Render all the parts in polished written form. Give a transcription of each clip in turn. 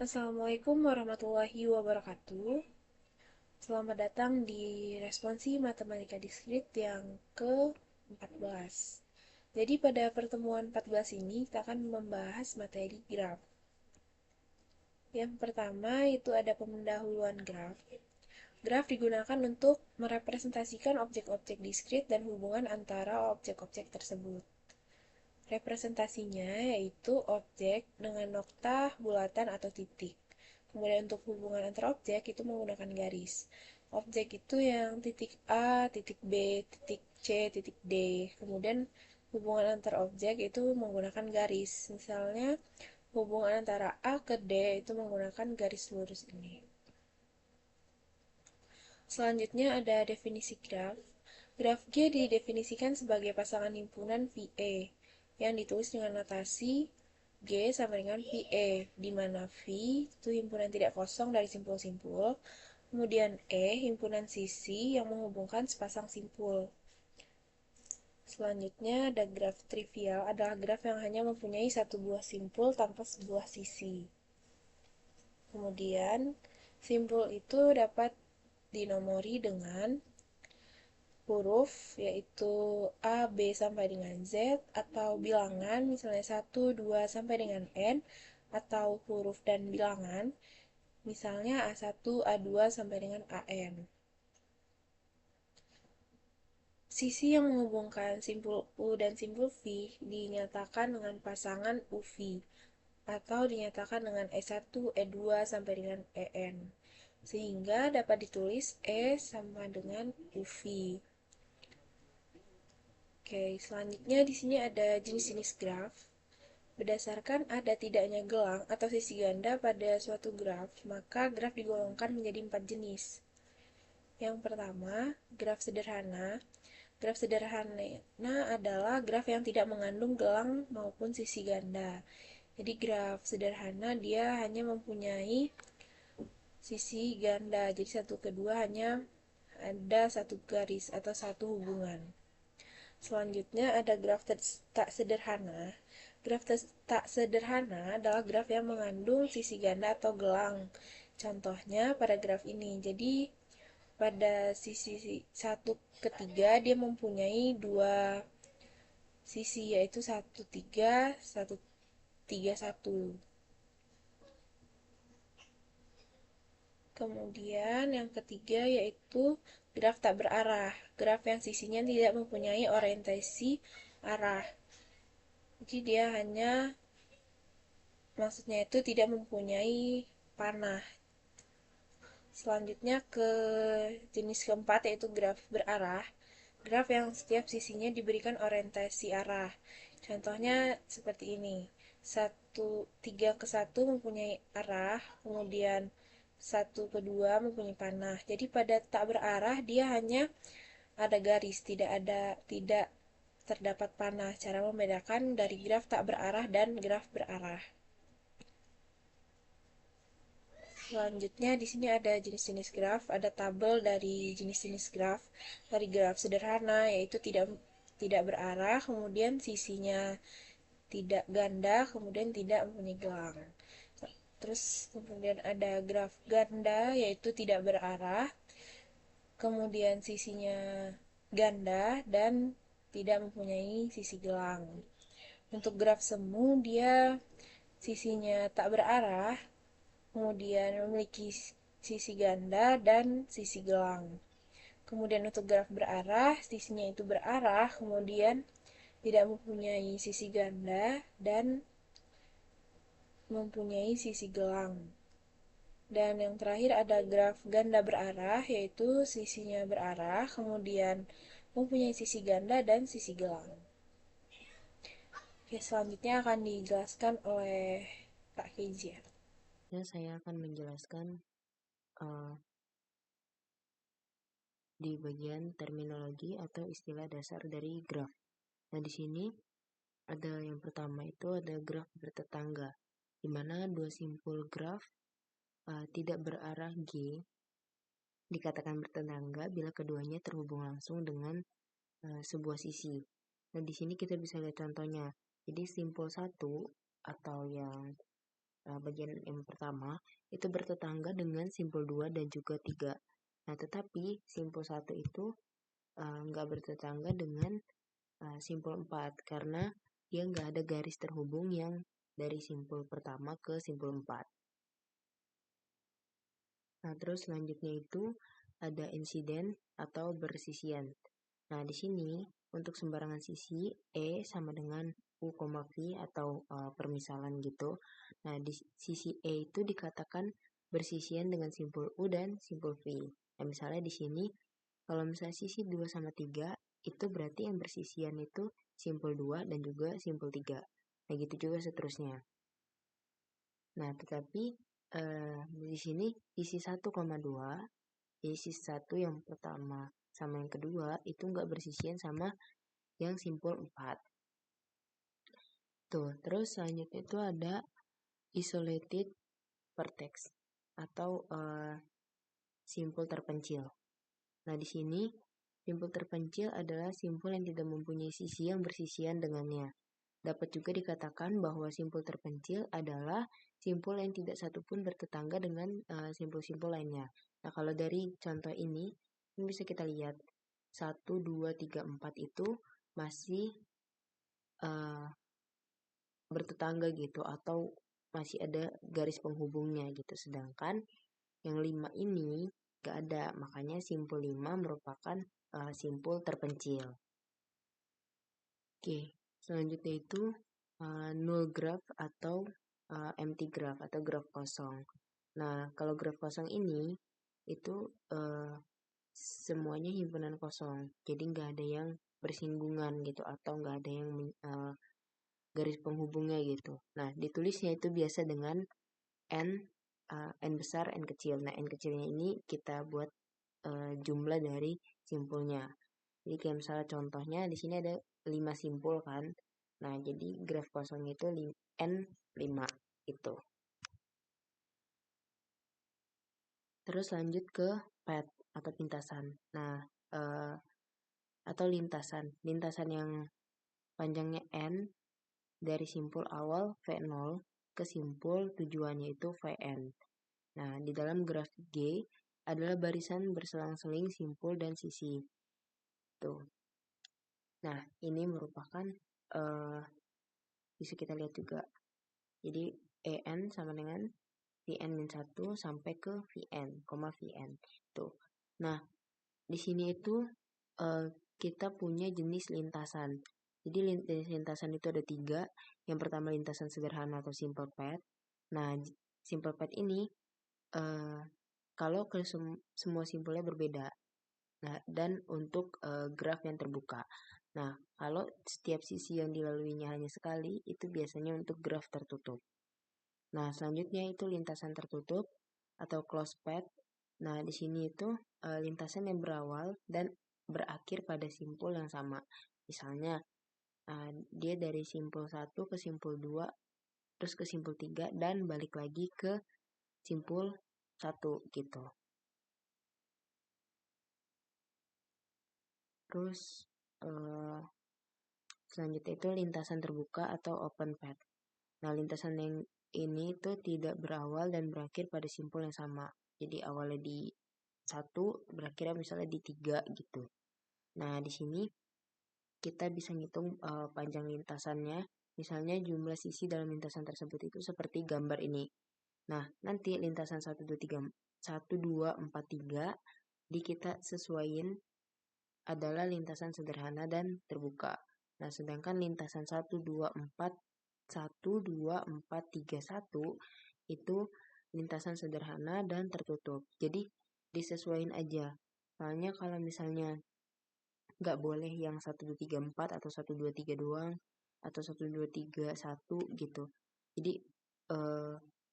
Assalamualaikum warahmatullahi wabarakatuh. Selamat datang di responsi Matematika Diskrit yang ke-14. Jadi pada pertemuan 14 ini kita akan membahas materi graf. Yang pertama itu ada pendahuluan graf. Graf digunakan untuk merepresentasikan objek-objek diskrit dan hubungan antara objek-objek tersebut. Representasinya yaitu objek dengan noktah, bulatan, atau titik. Kemudian untuk hubungan antar objek itu menggunakan garis. Objek itu yang titik A, titik B, titik C, titik D. Kemudian hubungan antar objek itu menggunakan garis. Misalnya hubungan antara A ke D itu menggunakan garis lurus ini. Selanjutnya ada definisi graf. Graf G didefinisikan sebagai pasangan himpunan VE yang ditulis dengan notasi G sama dengan VE, di mana V itu himpunan tidak kosong dari simpul-simpul, kemudian E himpunan sisi yang menghubungkan sepasang simpul. Selanjutnya ada graf trivial, adalah graf yang hanya mempunyai satu buah simpul tanpa sebuah sisi. Kemudian simpul itu dapat dinomori dengan huruf yaitu A, B sampai dengan Z, atau bilangan misalnya 1, 2 sampai dengan N, atau huruf dan bilangan misalnya A1, A2 sampai dengan AN. Sisi yang menghubungkan simpul U dan simpul V dinyatakan dengan pasangan UV atau dinyatakan dengan E1, E2 sampai dengan EN. Sehingga dapat ditulis E sama dengan UV. Oke, selanjutnya di sini ada jenis-jenis graf. Berdasarkan ada tidaknya gelang atau sisi ganda pada suatu graf, maka graf digolongkan menjadi 4 jenis. Yang pertama, graf sederhana. Graf sederhana adalah graf yang tidak mengandung gelang maupun sisi ganda. Jadi graf sederhana dia hanya mempunyai sisi ganda. Jadi satu kedua hanya ada satu garis atau satu hubungan. Selanjutnya ada graf tak sederhana. Graf tak sederhana adalah graf yang mengandung sisi ganda atau gelang. Contohnya pada graf ini. Jadi pada sisi satu ketiga dia mempunyai dua sisi yaitu 1, 3, 1, 3, 1. Kemudian yang ketiga yaitu graf tak berarah. Graf yang sisinya tidak mempunyai orientasi arah. Jadi dia hanya maksudnya itu tidak mempunyai panah. Selanjutnya ke jenis keempat yaitu graf berarah. Graf yang setiap sisinya diberikan orientasi arah. Contohnya seperti ini. 1, 3 ke 1 mempunyai arah, kemudian 1 ke 2 mempunyai panah. Jadi pada tak berarah dia hanya ada garis, tidak terdapat panah. Cara membedakan dari graf tak berarah dan graf berarah. Selanjutnya di sini ada jenis-jenis graf, ada tabel dari jenis-jenis graf. Dari graf sederhana yaitu tidak berarah, kemudian sisinya tidak ganda, kemudian tidak mempunyai gelang. Terus kemudian ada graf ganda yaitu tidak berarah, kemudian sisinya ganda dan tidak mempunyai sisi gelang. Untuk graf semu dia sisinya tak berarah, kemudian memiliki sisi ganda dan sisi gelang. Kemudian untuk graf berarah, sisinya itu berarah, kemudian tidak mempunyai sisi ganda dan mempunyai sisi gelang. Dan yang terakhir ada graf ganda berarah, yaitu sisinya berarah, kemudian mempunyai sisi ganda dan sisi gelang. Oke, selanjutnya akan dijelaskan oleh Kak Keji. Ya, saya akan menjelaskan di bagian terminologi atau istilah dasar dari graf. Nah, di sini ada yang pertama itu ada graf bertetangga, di mana dua simpul graf tidak berarah G dikatakan bertetangga bila keduanya terhubung langsung dengan sebuah sisi. Nah, di sini kita bisa lihat contohnya. Jadi simpul 1 atau yang bagian yang pertama itu bertetangga dengan simpul 2 dan juga 3. Nah, tetapi simpul 1 itu nggak bertetangga dengan simpul 4 karena dia nggak ada garis terhubung yang dari simpul pertama ke simpul 4. Nah, terus selanjutnya itu ada insiden atau bersisian. Nah, di sini untuk sembarangan sisi E sama dengan U, V atau permisalan gitu. Nah, di sisi E itu dikatakan bersisian dengan simpul U dan simpul V. Nah, misalnya di sini kalau misalnya sisi 2 sama 3 itu berarti yang bersisian itu simpul 2 dan juga simpul 3. Nah, gitu juga seterusnya. Nah, tetapi di sini sisi 1,2, sisi 1 yang pertama sama yang kedua itu nggak bersisian sama yang simpul 4. Tuh, terus selanjutnya itu ada isolated vertex atau simpul terpencil. Nah, di sini simpul terpencil adalah simpul yang tidak mempunyai sisi yang bersisian dengannya. Dapat juga dikatakan bahwa simpul terpencil adalah simpul yang tidak satupun bertetangga dengan simpul-simpul lainnya. Nah, kalau dari contoh ini bisa kita lihat 1, 2, 3, 4 itu masih bertetangga gitu atau masih ada garis penghubungnya gitu. Sedangkan yang 5 ini gak ada, makanya simpul 5 merupakan simpul terpencil. Oke, selanjutnya itu null graph atau empty graph atau graf kosong. Nah, kalau graf kosong ini itu semuanya himpunan kosong, jadi nggak ada yang bersinggungan gitu atau nggak ada yang garis penghubungnya gitu. Nah, ditulisnya itu biasa dengan n n besar, n kecil. Nah, n kecilnya ini kita buat jumlah dari simpulnya. Jadi kayak misalnya contohnya di sini ada 5 simpul kan. Nah, jadi graf kosong itu n5 itu. Terus lanjut ke pad atau pintasan. Nah, atau lintasan. Lintasan yang panjangnya n dari simpul awal V0 ke simpul tujuannya itu Vn. Nah, di dalam graf G adalah barisan berselang-seling simpul dan sisi. Tuh. Nah, ini merupakan bisa kita lihat juga. Jadi En sama dengan Vn-1 sampai ke Vn, Vn. Tuh. Nah, di sini itu kita punya jenis lintasan. Jadi jenis lintasan itu ada 3. Yang pertama lintasan sederhana atau simple pad. Nah, simple pad ini kalau ke semua simpulnya berbeda. Nah, dan untuk graf yang terbuka. Nah, kalau setiap sisi yang dilaluinya hanya sekali, itu biasanya untuk graf tertutup. Nah, selanjutnya itu lintasan tertutup atau closed path. Nah, di sini itu lintasan yang berawal dan berakhir pada simpul yang sama. Misalnya, dia dari simpul 1 ke simpul 2, terus ke simpul 3, dan balik lagi ke simpul 1 gitu. Terus selanjutnya itu lintasan terbuka atau open path. Nah, lintasan yang ini itu tidak berawal dan berakhir pada simpul yang sama. Jadi awalnya di 1, berakhirnya misalnya di 3 gitu. Nah, di sini kita bisa ngitung panjang lintasannya. Misalnya jumlah sisi dalam lintasan tersebut itu seperti gambar ini. Nah, nanti lintasan 1, 2, 3, 1, 2, 4, 3 di kita sesuaiin adalah lintasan sederhana dan terbuka. Nah, sedangkan lintasan 1, 2, 4, 1, 2, 4, 3, 1 itu lintasan sederhana dan tertutup. Jadi disesuaikan aja. Soalnya kalau misalnya nggak boleh yang 1, 2, 3, 4 atau 1, 2, 3 doang atau 1, 2, 3, 1 gitu. Jadi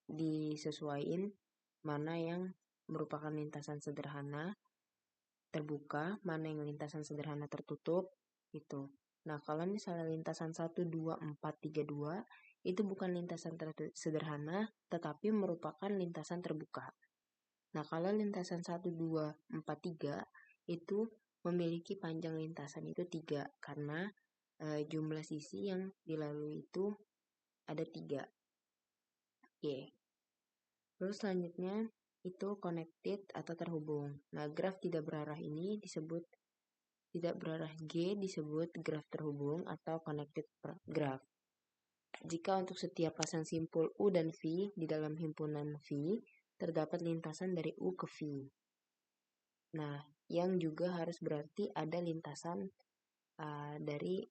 disesuaikan mana yang merupakan lintasan sederhana terbuka, mana yang lintasan sederhana tertutup gitu. Nah, kalau misalnya lintasan 1, 2, 4, 3, 2 itu bukan lintasan sederhana tetapi merupakan lintasan terbuka. Nah, kalau lintasan 1, 2, 4, 3 itu memiliki panjang lintasan itu 3 karena jumlah sisi yang dilalui itu ada 3. G. Terus selanjutnya itu connected atau terhubung. Nah, graf tidak berarah ini disebut tidak berarah G disebut graf terhubung atau connected graph. Jika untuk setiap pasang simpul U dan V di dalam himpunan V terdapat lintasan dari U ke V. Nah, yang juga harus berarti ada lintasan dari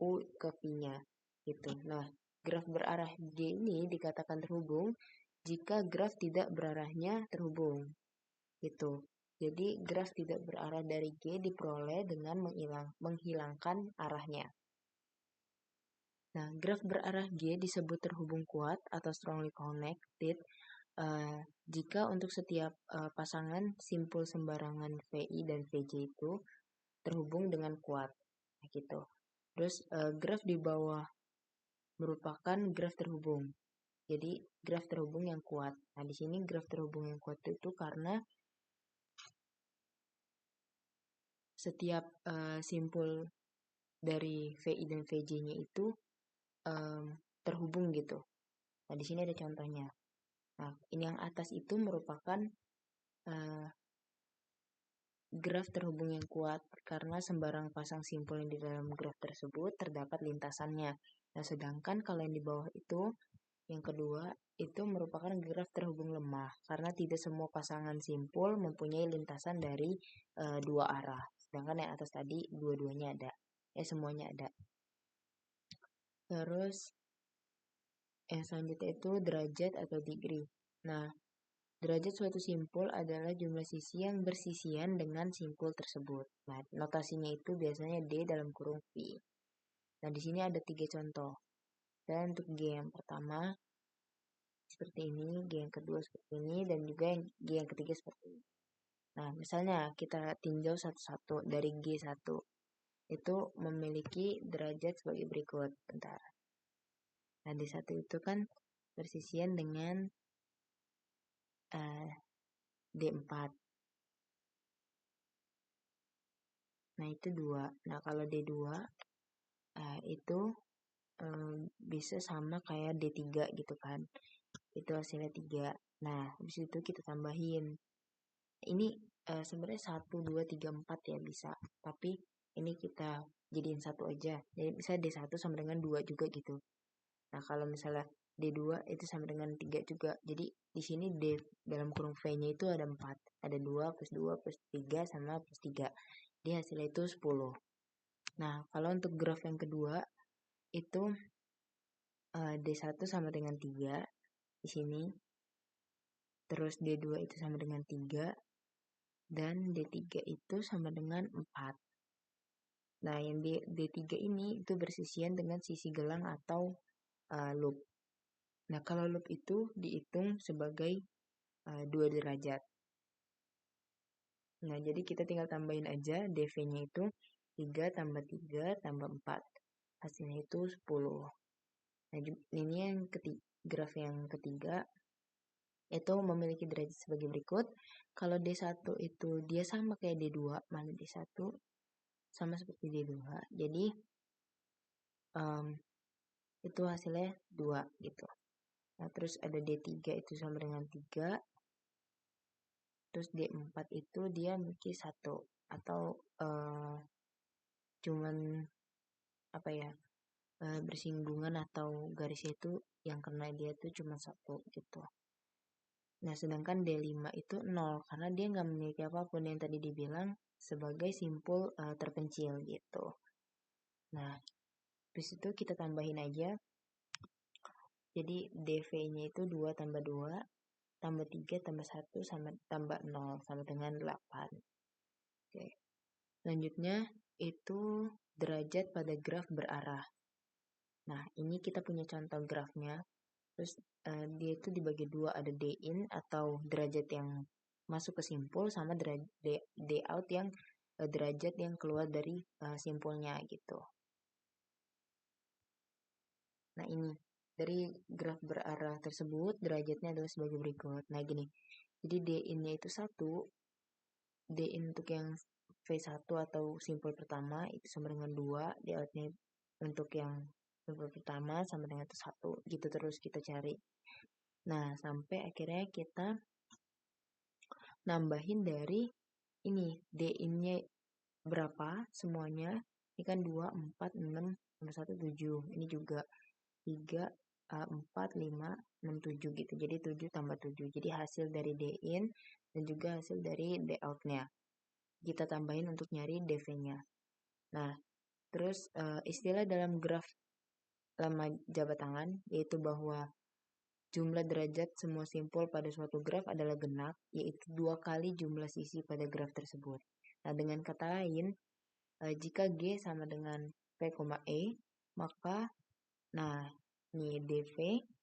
U ke V-nya gitu. Nah, graf berarah G ini dikatakan terhubung jika graf tidak berarahnya terhubung gitu. Jadi graf tidak berarah dari G diperoleh dengan menghilangkan arahnya. Nah, graf berarah G disebut terhubung kuat atau strongly connected jika untuk setiap pasangan simpul sembarangan VI dan VJ itu terhubung dengan kuat. Nah, gitu. Terus graf di bawah merupakan graf terhubung. Jadi graf terhubung yang kuat. Nah, di sini graf terhubung yang kuat itu karena setiap simpul dari VI dan VJ-nya itu terhubung gitu. Nah, di sini ada contohnya. Nah, ini yang atas itu merupakan graf terhubung yang kuat karena sembarang pasang simpul yang di dalam graf tersebut terdapat lintasannya. Nah, sedangkan kalau yang di bawah itu, yang kedua, itu merupakan graf terhubung lemah karena tidak semua pasangan simpul mempunyai lintasan dari dua arah. Sedangkan yang atas tadi dua-duanya ada. Semuanya ada. Terus yang selanjutnya itu derajat atau degree. Nah, derajat suatu simpul adalah jumlah sisi yang bersisian dengan simpul tersebut. Nah, notasinya itu biasanya D dalam kurung V. Nah, di sini ada 3 contoh. Dan untuk G yang pertama seperti ini, G yang kedua seperti ini, dan juga yang G yang ketiga seperti ini. Nah, misalnya kita tinjau satu-satu dari G1. Itu memiliki derajat sebagai berikut. Bentar. Nah, D1 itu kan bersisian dengan D4. Nah, itu 2. Nah, kalau D2 itu bisa sama kayak D3 gitu kan. Itu hasilnya 3. Nah, habis itu kita tambahin. Ini sebenarnya 1, 2, 3, 4 ya bisa. Tapi ini kita jadiin 1 aja. Jadi bisa D1 sama dengan 2 juga gitu. Nah, kalau misalnya D2 itu sama dengan 3 juga. Jadi di sini D dalam kurung V-nya itu ada 4. Ada 2 plus 2 plus 3 sama plus 3. Jadi hasilnya itu 10. Nah, kalau untuk graf yang kedua itu D1 sama dengan 3 di sini. Terus D2 itu sama dengan 3 dan D3 itu sama dengan 4. Nah, yang D3 ini itu bersisian dengan sisi gelang atau loop. Nah, kalau loop itu dihitung sebagai 2 derajat. Nah, jadi kita tinggal tambahin aja dV-nya itu 3 tambah 3 tambah 4. Hasilnya itu 10. Nah, ini yang graf yang ketiga itu memiliki derajat sebagai berikut. Kalau D1 itu dia sama kayak D2, mana D1 sama seperti D2. Jadi itu hasilnya 2 gitu. Nah, terus ada D3 itu sama dengan 3. Terus D4 itu dia memiliki 1 atau cuman apa ya? Bersinggungan atau garisnya itu yang kena dia itu cuma 1 gitu. Nah, sedangkan D5 itu 0 karena dia nggak memiliki apapun yang tadi dibilang sebagai simpul terpencil gitu. Nah, habis itu kita tambahin aja. Jadi dV-nya itu 2 tambah 2 tambah 3 tambah 1 sama tambah 0 sama dengan 8. Oke. Selanjutnya itu derajat pada graf berarah. Nah, ini kita punya contoh grafnya. Terus dia itu dibagi 2, ada D in atau derajat yang masuk ke simpul sama D out yang derajat yang keluar dari simpulnya gitu. Nah, ini dari graf berarah tersebut derajatnya adalah sebagai berikut. Nah, gini. Jadi D in-nya itu 1, D in untuk yang V1 atau simpul pertama itu sama dengan 2, D out-nya untuk yang simpul pertama sama dengan itu 1, gitu terus kita cari. Nah, sampai akhirnya kita nambahin dari ini, D-in-nya berapa semuanya. Ini kan 2, 4, 6, tambah 1, 7. Ini juga 3, 4, 5, 6, 7 gitu. Jadi 7 tambah 7. Jadi hasil dari D-in dan juga hasil dari D-out-nya. Kita tambahin untuk nyari DV-nya. Nah, terus istilah dalam graf lama jabat tangan, yaitu bahwa jumlah derajat semua simpul pada suatu graf adalah genap, yaitu 2 kali jumlah sisi pada graf tersebut. Nah, dengan kata lain, jika G sama dengan P, E, maka nah, ini DV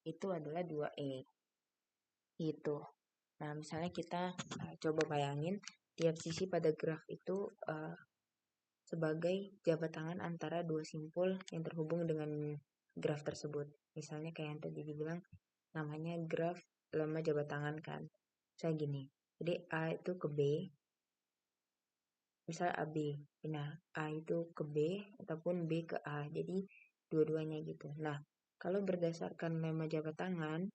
itu adalah 2E. Gitu. Nah, misalnya kita coba bayangin tiap sisi pada graf itu sebagai jabat tangan antara dua simpul yang terhubung dengan graf tersebut. Misalnya kayak yang tadi dibilang namanya graf lama jabat tangan kan. Saya gini. Jadi A itu ke B. Misal AB. Nah, A itu ke B ataupun B ke A. Jadi dua-duanya gitu. Nah, kalau berdasarkan lema jabat tangan,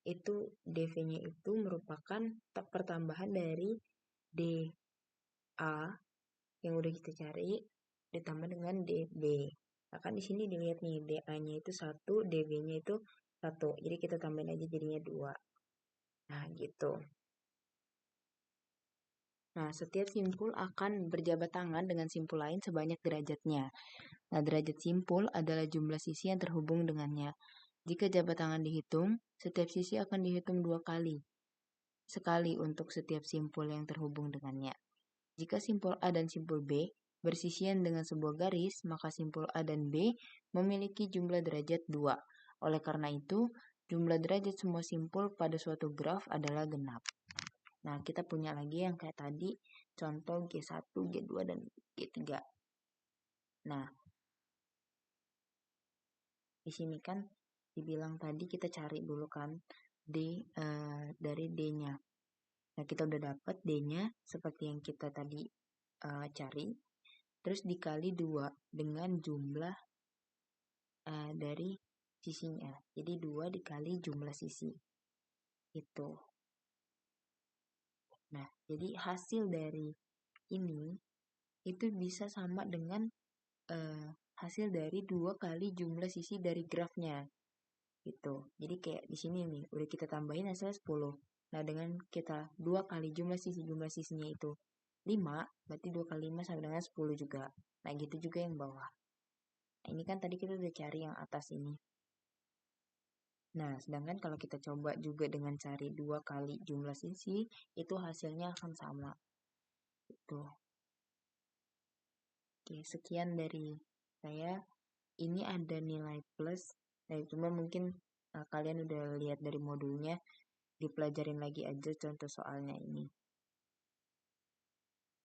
itu DV-nya itu merupakan pertambahan dari DA yang udah kita cari ditambah dengan DB. Nah, kan di sini dilihat nih DA-nya itu 1, DB-nya itu 1. Jadi kita tambahin aja jadinya 2. Nah, gitu. Nah, setiap simpul akan berjabat tangan dengan simpul lain sebanyak derajatnya. Nah, derajat simpul adalah jumlah sisi yang terhubung dengannya. Jika jabat tangan dihitung, setiap sisi akan dihitung 2 kali. Sekali untuk setiap simpul yang terhubung dengannya. Jika simpul A dan simpul B bersisian dengan sebuah garis, maka simpul A dan B memiliki jumlah derajat 2. Oleh karena itu, jumlah derajat semua simpul pada suatu graf adalah genap. Nah, kita punya lagi yang kayak tadi, contoh G1, G2, dan G3. Nah, di sini kan dibilang tadi kita cari dulu kan dari D-nya. Nah, kita udah dapat D-nya seperti yang kita tadi cari. Terus dikali 2 dengan jumlah dari sisinya. Jadi 2 dikali jumlah sisi. Itu. Nah, jadi hasil dari ini itu bisa sama dengan hasil dari 2 kali jumlah sisi dari grafnya. Gitu. Jadi kayak di sini nih, udah kita tambahin hasilnya 10. Nah, dengan kita 2 kali jumlah sisinya itu 5, berarti 2 kali 5 sama dengan 10 juga. Nah, gitu juga yang bawah. Nah, ini kan tadi kita udah cari yang atas ini. Nah, sedangkan kalau kita coba juga dengan cari 2 kali jumlah sisi, itu hasilnya akan sama. Itu. Oke, sekian dari saya. Ini ada nilai plus. Nah, cuma mungkin kalian udah lihat dari modulnya, dipelajarin lagi aja contoh soalnya ini.